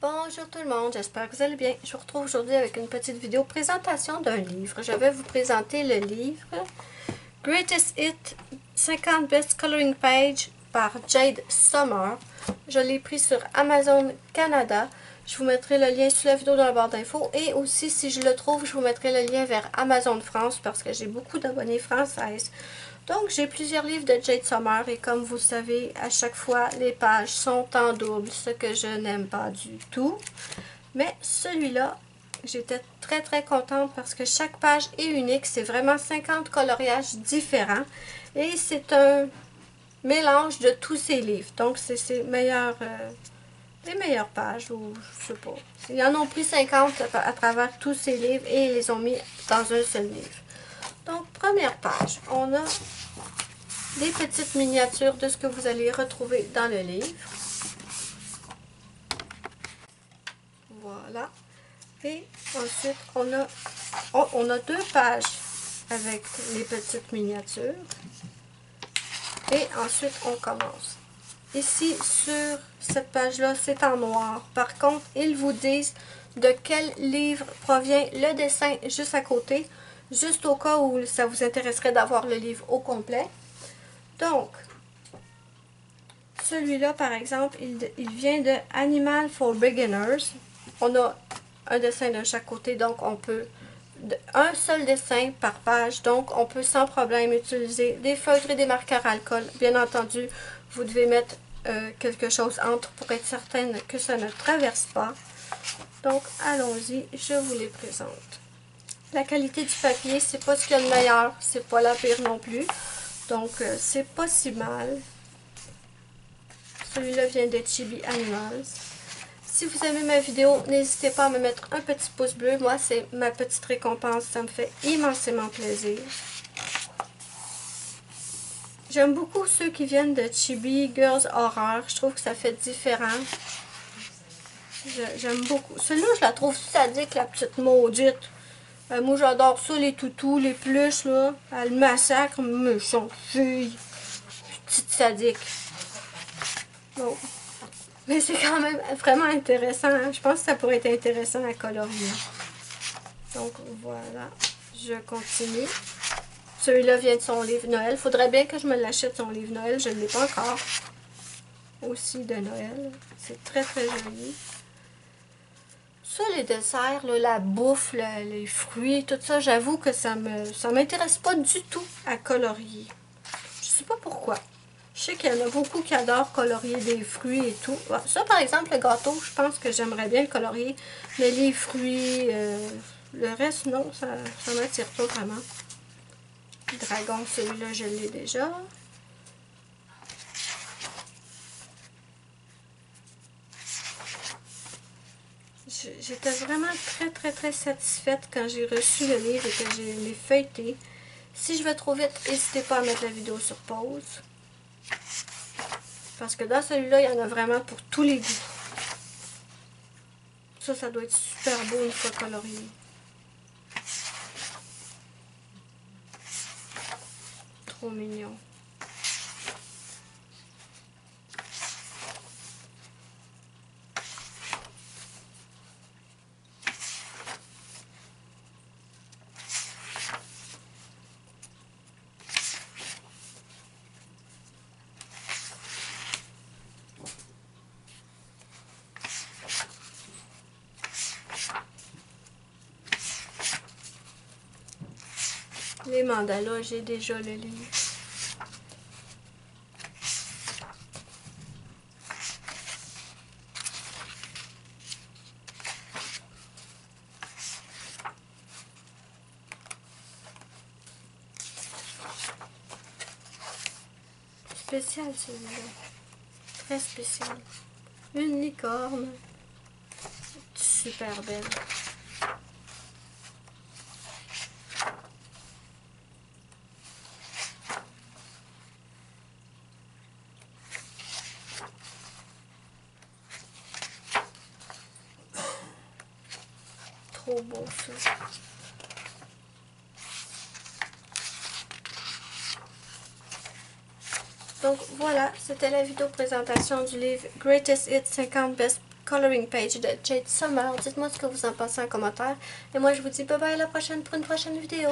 Bonjour tout le monde, j'espère que vous allez bien. Je vous retrouve aujourd'hui avec une petite vidéo présentation d'un livre. Je vais vous présenter le livre Greatest Hits 50 Best Coloring Page par Jade Summer. Je l'ai pris sur Amazon Canada. Je vous mettrai le lien sous la vidéo dans la barre d'infos. Et aussi, si je le trouve, je vous mettrai le lien vers Amazon France parce que j'ai beaucoup d'abonnés françaises. Donc, j'ai plusieurs livres de Jade Summer et comme vous le savez, à chaque fois, les pages sont en double, ce que je n'aime pas du tout. Mais celui-là, j'étais très contente parce que chaque page est unique. C'est vraiment 50 coloriages différents et c'est un mélange de tous ces livres. Donc, c'est les meilleures pages, ou je sais pas. Ils en ont pris 50 à travers tous ces livres et ils les ont mis dans un seul livre. Donc, première page, on a des petites miniatures de ce que vous allez retrouver dans le livre. Voilà. Et ensuite, on a deux pages avec les petites miniatures. Et ensuite, on commence. Ici, sur cette page-là, c'est en noir. Par contre, ils vous disent de quel livre provient le dessin juste à côté, juste au cas où ça vous intéresserait d'avoir le livre au complet. Donc, celui-là, par exemple, il vient de Animal for Beginners. On a un dessin de chaque côté, donc on peut... un seul dessin par page, donc on peut sans problème utiliser des feutres et des marqueurs à alcool. Bien entendu, vous devez mettre quelque chose entre pour être certaine que ça ne traverse pas. Donc, allons-y, je vous les présente. La qualité du papier, c'est pas ce qu'il y a de meilleur, c'est pas la pire non plus. Donc, c'est pas si mal. Celui-là vient de Chibi Animals. Si vous aimez ma vidéo, n'hésitez pas à me mettre un petit pouce bleu. Moi, c'est ma petite récompense. Ça me fait immensément plaisir. J'aime beaucoup ceux qui viennent de Chibi Girls Horror. Je trouve que ça fait différent. J'aime beaucoup. Celui-là, je la trouve sadique, la petite maudite. Moi, j'adore ça, les toutous, les pluches, là. Elle massacre, méchante fille. Petite sadique. Bon. Mais c'est quand même vraiment intéressant. Hein? Je pense que ça pourrait être intéressant à colorier. Donc, voilà. Je continue. Celui-là vient de son livre Noël. Faudrait bien que je me l'achète, son livre Noël. Je ne l'ai pas encore. Aussi de Noël. C'est très joli. Ça, les desserts, là, la bouffe, les fruits, tout ça, j'avoue que ça m'intéresse pas du tout à colorier. Je sais pas pourquoi. Je sais qu'il y en a beaucoup qui adorent colorier des fruits et tout. Ça, par exemple, le gâteau, je pense que j'aimerais bien le colorier. Mais les fruits, le reste, non, ça m'attire pas vraiment. Dragon, celui-là, je l'ai déjà. J'étais vraiment très satisfaite quand j'ai reçu le livre et que je l'ai feuilleté. Si je vais trop vite, n'hésitez pas à mettre la vidéo sur pause. Parce que dans celui-là, il y en a vraiment pour tous les goûts. Ça doit être super beau une fois colorié. Trop mignon. Les mandalas, j'ai déjà le livre. Spécial celui-là. Très spécial. Une licorne. Super belle. Trop beau ça. Donc voilà, c'était la vidéo présentation du livre Greatest Hits 50 Best Coloring Page de Jade Summer. Dites-moi ce que vous en pensez en commentaire. Et moi, je vous dis bye bye à la prochaine pour une prochaine vidéo.